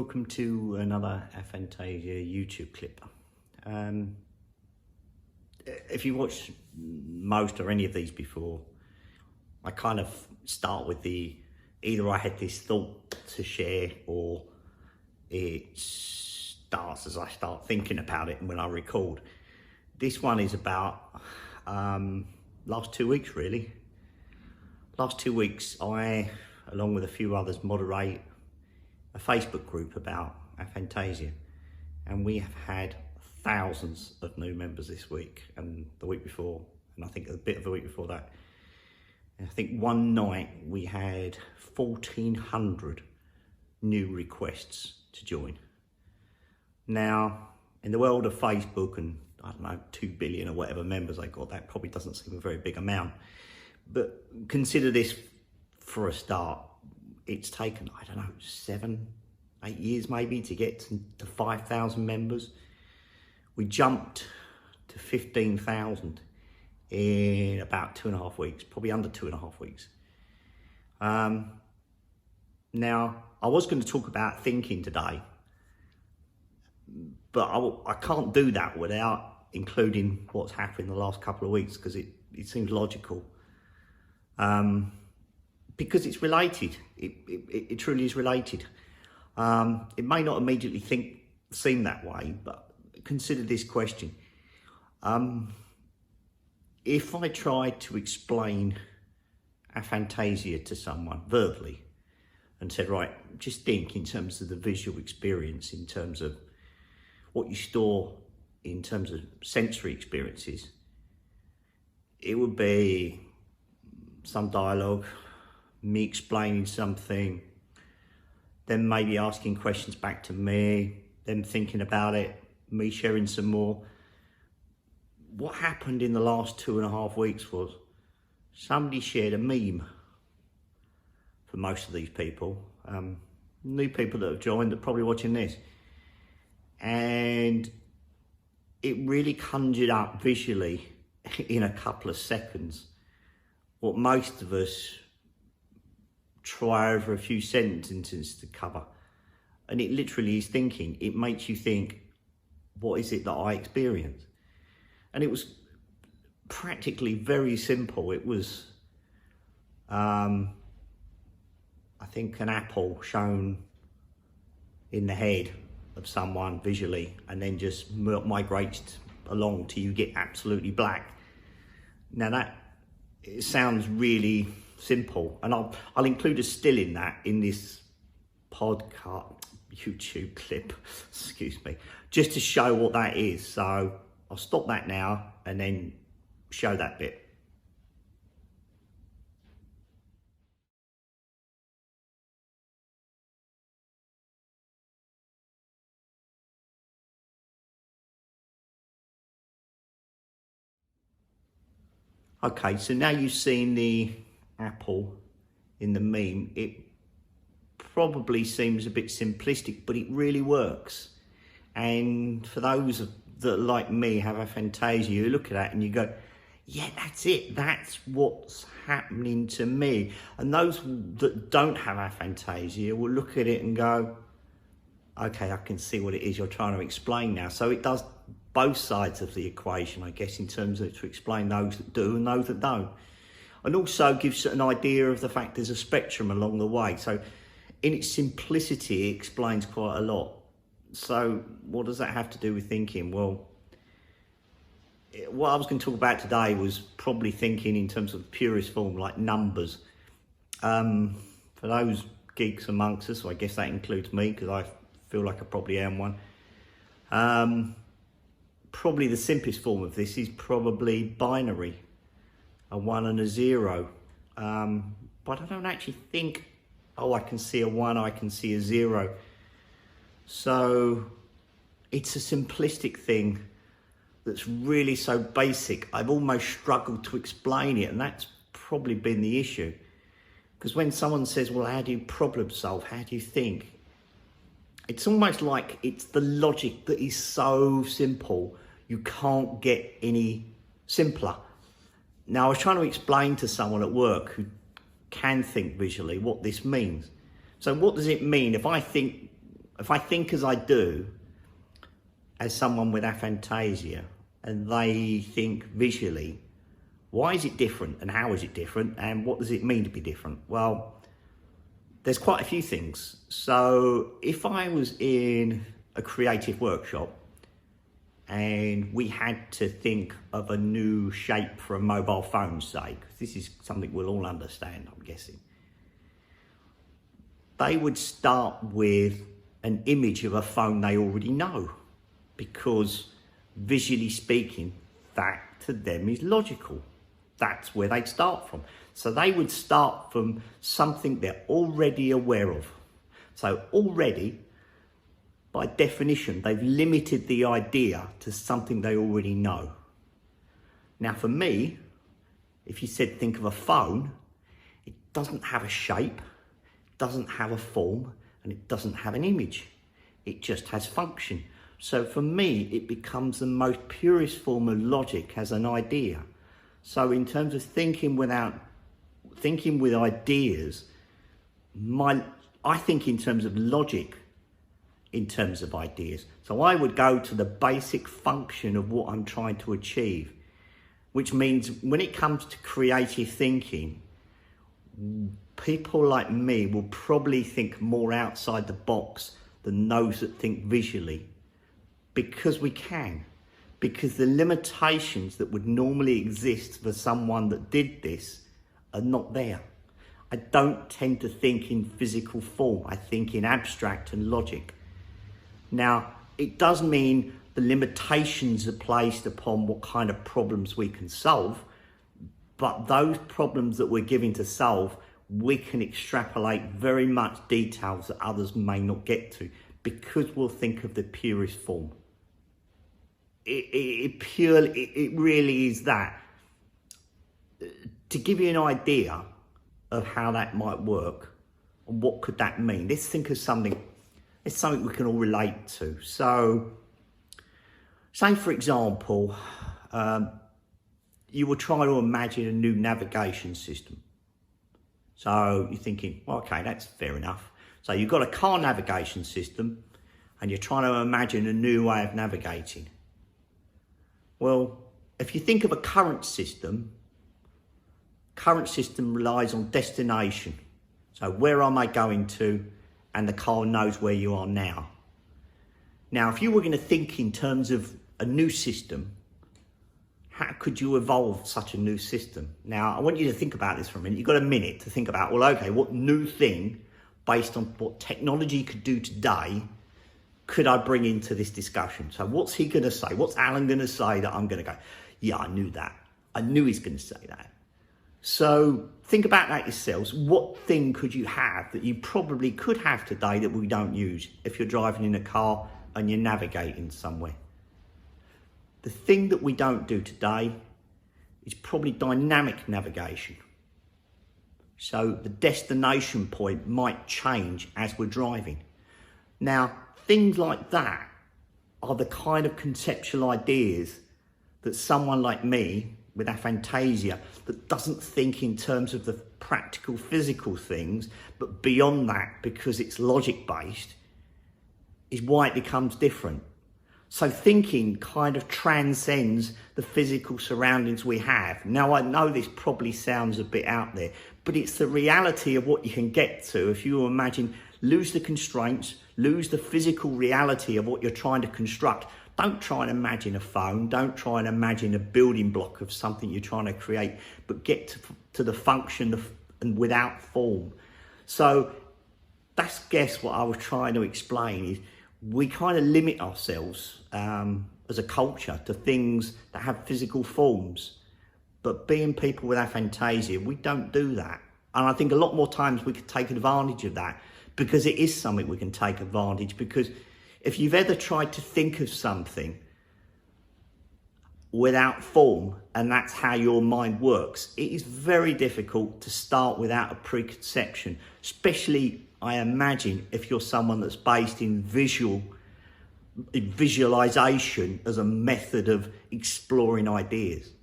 welcome to another Aphantasia YouTube clip. If you watched most or any of these before, I kind of start with either I had this thought to share or it starts as I start thinking about it and when I record. This one is about last 2 weeks really. Last 2 weeks I, along with a few others, moderate a Facebook group about Aphantasia, and we have had thousands of new members this week and the week before, and I think a bit of the week before that. And I think one night we had 1,400 new requests to join. Now, in the world of Facebook and I don't know, 2 billion or whatever members they got, that probably doesn't seem a very big amount. But consider this for a start. It's taken, I don't know, 7, 8 years maybe to get to 5,000 members. We jumped to 15,000 in about 2.5 weeks, probably under 2.5 weeks. Now, I was going to talk about thinking today, but I can't do that without including what's happened in the last couple of weeks, because it seems logical. Because it's related. It truly is related. It may not immediately seem that way, but consider this question. If I tried to explain aphantasia to someone verbally and said, right, just think in terms of the visual experience, in terms of what you store in terms of sensory experiences, it would be some dialogue, me explaining something, then maybe asking questions back to me, then thinking about it, me sharing some more. What happened in the last 2.5 weeks was somebody shared a meme for most of these people, new people that have joined that are probably watching this, and it really conjured up visually in a couple of seconds what most of us try over a few sentences to cover. And it literally is thinking. It makes you think, what is it that I experience? And it was practically very simple. It was, I think, an apple shown in the head of someone visually, and then just migrates along till you get absolutely black. Now it sounds really simple, and I'll include a still in that in this podcast YouTube clip, excuse me, just to show what that is. So I'll stop that now and then show that bit. Okay, so now you've seen the apple in the meme. It probably seems a bit simplistic, but it really works. And for those that, like me, have aphantasia, you look at that and you go, yeah, that's it. That's what's happening to me. And those that don't have aphantasia will look at it and go, okay, I can see what it is you're trying to explain now. So it does both sides of the equation, I guess, in terms of to explain those that do and those that don't. And also gives an idea of the fact there's a spectrum along the way. So in its simplicity, it explains quite a lot. So what does that have to do with thinking? Well, what I was going to talk about today was probably thinking in terms of purest form, like numbers. For those geeks amongst us, so I guess that includes me, because I feel like I probably am one. Probably the simplest form of this is probably binary, a 1 and a 0. But I don't actually think, oh, I can see a 1, I can see a 0. So it's a simplistic thing that's really so basic. I've almost struggled to explain it, and that's probably been the issue. Because when someone says, well, how do you problem solve? How do you think? It's almost like it's the logic that is so simple, you can't get any simpler. Now, I was trying to explain to someone at work who can think visually what this means. So what does it mean if I think if I think as I do, as someone with aphantasia, and they think visually, why is it different and how is it different and what does it mean to be different? Well, there's quite a few things. So if I was in a creative workshop and we had to think of a new shape for a mobile phone, say, because this is something we'll all understand, I'm guessing, they would start with an image of a phone they already know, because visually speaking, that to them is logical. That's where they'd start from. So they would start from something they're already aware of. So already, by definition, they've limited the idea to something they already know. Now for me, if you said think of a phone, it doesn't have a shape, it doesn't have a form, and it doesn't have an image. It just has function. So for me, it becomes the most purest form of logic as an idea. So in terms of thinking with ideas, I think in terms of logic, in terms of ideas. So I would go to the basic function of what I'm trying to achieve, which means when it comes to creative thinking, people like me will probably think more outside the box than those that think visually, because we can. Because the limitations that would normally exist for someone that did this are not there. I don't tend to think in physical form. I think in abstract and logic. Now, it does mean the limitations are placed upon what kind of problems we can solve, but those problems that we're given to solve, we can extrapolate very much details that others may not get to, because we'll think of the purest form. It really is that. To give you an idea of how that might work and what could that mean, let's think of something. It's something we can all relate to. So, say for example, you were trying to imagine a new navigation system. So you're thinking, well, okay, that's fair enough. So you've got a car navigation system and you're trying to imagine a new way of navigating. Well, if you think of a current system relies on destination. So where am I going to? And the car knows where you are now. Now, if you were going to think in terms of a new system, how could you evolve such a new system? Now, I want you to think about this for a minute. You've got a minute to think about, well, okay, what new thing, based on what technology could do today, could I bring into this discussion? So what's he going to say? What's Alan going to say that I'm going to go, yeah, I knew that. I knew he's going to say that. So think about that yourselves. What thing could you have that you probably could have today that we don't use if you're driving in a car and you're navigating somewhere? The thing that we don't do today is probably dynamic navigation. So the destination point might change as we're driving. Now, things like that are the kind of conceptual ideas that someone like me with aphantasia, that doesn't think in terms of the practical physical things, but beyond that, because it's logic based, is why it becomes different. So thinking kind of transcends the physical surroundings we have. Now, I know this probably sounds a bit out there, but it's the reality of what you can get to if you imagine, lose the constraints, lose the physical reality of what you're trying to construct. Don't try and imagine a phone. Don't try and imagine a building block of something you're trying to create, but get to the function and without form. So that's, guess what I was trying to explain is we kind of limit ourselves as a culture to things that have physical forms. But being people with aphantasia, we don't do that. And I think a lot more times we could take advantage of that, because it is something we can take advantage. Because if you've ever tried to think of something without form, and that's how your mind works, it is very difficult to start without a preconception, especially, I imagine, if you're someone that's based in visualization as a method of exploring ideas.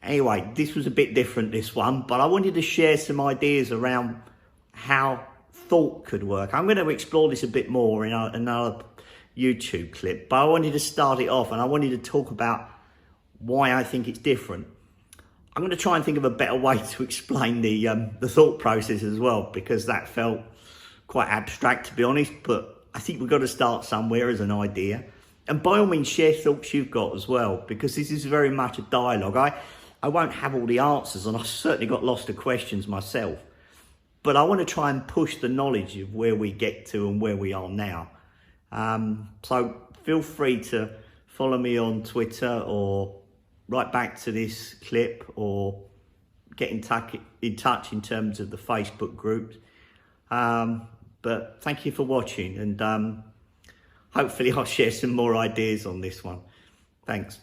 Anyway, this was a bit different, this one, but I wanted to share some ideas around how thought could work. I'm going to explore this a bit more in another YouTube clip, but I wanted to start it off and I wanted to talk about why I think it's different. I'm going to try and think of a better way to explain the thought process as well, because that felt quite abstract, to be honest, but I think we've got to start somewhere as an idea. And by all means, share thoughts you've got as well, because this is very much a dialogue. I won't have all the answers, and I've certainly got lots of questions myself, but I want to try and push the knowledge of where we get to and where we are now. So feel free to follow me on Twitter, or write back to this clip, or get in touch in terms of the Facebook groups. But thank you for watching, and hopefully I'll share some more ideas on this one. Thanks.